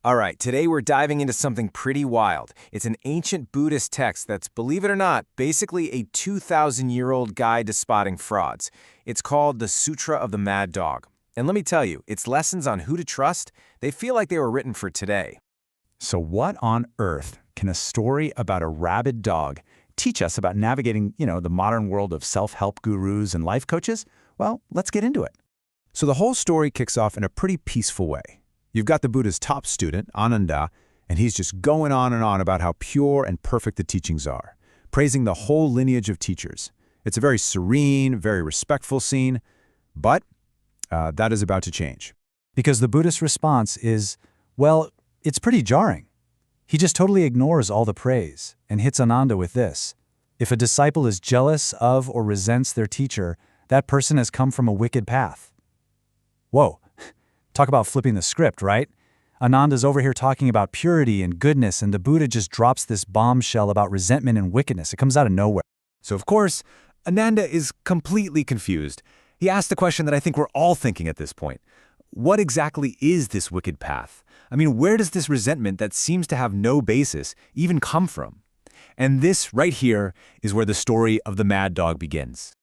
All right, today we're diving into something pretty wild. It's an ancient Buddhist text that's, believe it or not, basically a 2,000-year-old guide to spotting frauds. It's called the Sutra of the Mad Dog. And let me tell you, its lessons on who to trust, they feel like they were written for today. So what on earth can a story about a rabid dog teach us about navigating, the modern world of self-help gurus and life coaches? Well, let's get into it. So the whole story kicks off in a pretty peaceful way. You've got the Buddha's top student, Ānanda, and he's just going on and on about how pure and perfect the teachings are, praising the whole lineage of teachers. It's a very serene, very respectful scene, but that is about to change. Because the Buddhist response is, well, it's pretty jarring. He just totally ignores all the praise and hits Ānanda with this. If a disciple is jealous of or resents their teacher, that person has come from a wicked path. Whoa. Talk about flipping the script, right? Ānanda's over here talking about purity and goodness, and the Buddha just drops this bombshell about resentment and wickedness. It comes out of nowhere. So of course, Ānanda is completely confused. He asked the question that I think we're all thinking at this point. What exactly is this wicked path? I mean, where does this resentment that seems to have no basis even come from? And this right here is where the story of the mad dog begins.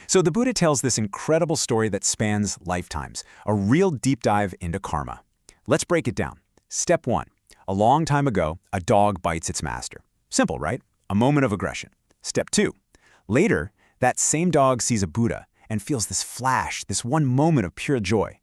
So the Buddha tells this incredible story that spans lifetimes, a real deep dive into karma. Let's break it down. Step 1. A long time ago, a dog bites its master. Simple, right? A moment of aggression. Step 2. Later, that same dog sees a Buddha and feels this flash, this one moment of pure joy.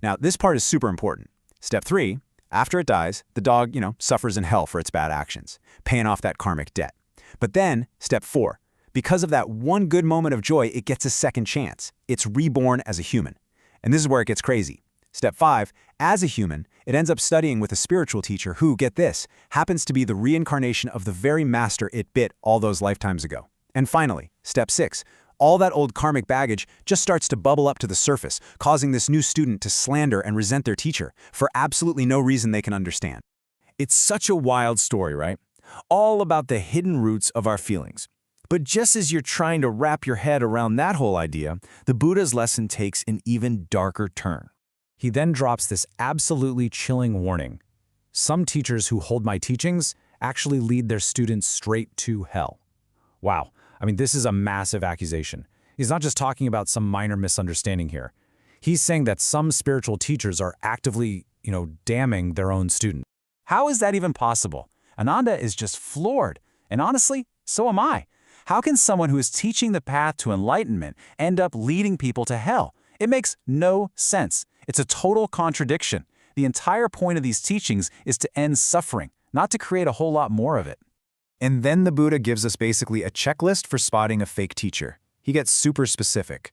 Now, this part is super important. Step 3. After it dies, the dog, suffers in hell for its bad actions, paying off that karmic debt. But then, step 4. Because of that one good moment of joy, it gets a second chance. It's reborn as a human. And this is where it gets crazy. Step 5, as a human, it ends up studying with a spiritual teacher who, get this, happens to be the reincarnation of the very master it bit all those lifetimes ago. And finally, step 6, all that old karmic baggage just starts to bubble up to the surface, causing this new student to slander and resent their teacher for absolutely no reason they can understand. It's such a wild story, right? All about the hidden roots of our feelings. But just as you're trying to wrap your head around that whole idea, the Buddha's lesson takes an even darker turn. He then drops this absolutely chilling warning. Some teachers who hold my teachings actually lead their students straight to hell. Wow. I mean, this is a massive accusation. He's not just talking about some minor misunderstanding here. He's saying that some spiritual teachers are actively, damning their own students. How is that even possible? Ānanda is just floored. And honestly, so am I. How can someone who is teaching the path to enlightenment end up leading people to hell? It makes no sense. It's a total contradiction. The entire point of these teachings is to end suffering, not to create a whole lot more of it. And then the Buddha gives us basically a checklist for spotting a fake teacher. He gets super specific.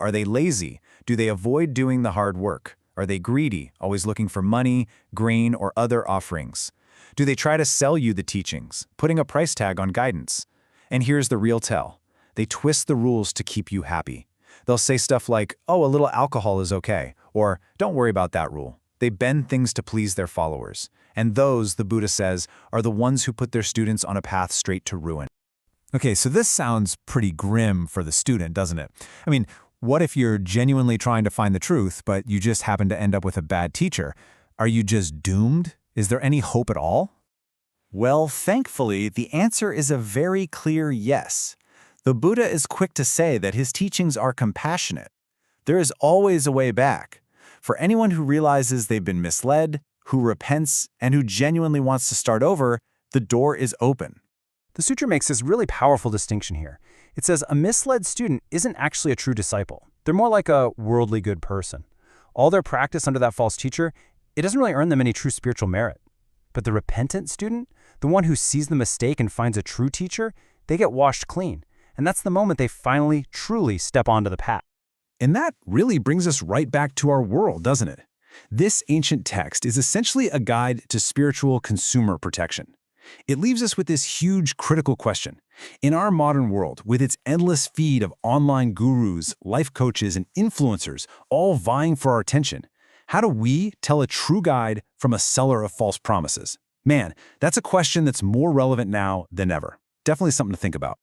Are they lazy? Do they avoid doing the hard work? Are they greedy, always looking for money, grain, or other offerings? Do they try to sell you the teachings, putting a price tag on guidance? And here's the real tell. They twist the rules to keep you happy. They'll say stuff like, oh, a little alcohol is okay, or don't worry about that rule. They bend things to please their followers. And those, the Buddha says, are the ones who put their students on a path straight to ruin. Okay, so this sounds pretty grim for the student, doesn't it? I mean, what if you're genuinely trying to find the truth, but you just happen to end up with a bad teacher? Are you just doomed? Is there any hope at all? Well, thankfully, the answer is a very clear yes. The Buddha is quick to say that his teachings are compassionate. There is always a way back. For anyone who realizes they've been misled, who repents, and who genuinely wants to start over, the door is open. The sutra makes this really powerful distinction here. It says a misled student isn't actually a true disciple. They're more like a worldly good person. All their practice under that false teacher, it doesn't really earn them any true spiritual merit. But the repentant student, the one who sees the mistake and finds a true teacher, they get washed clean. And that's the moment they finally, truly step onto the path. And that really brings us right back to our world, doesn't it? This ancient text is essentially a guide to spiritual consumer protection. It leaves us with this huge critical question. In our modern world, with its endless feed of online gurus, life coaches, and influencers all vying for our attention, how do we tell a true guide from a seller of false promises? Man, that's a question that's more relevant now than ever. Definitely something to think about.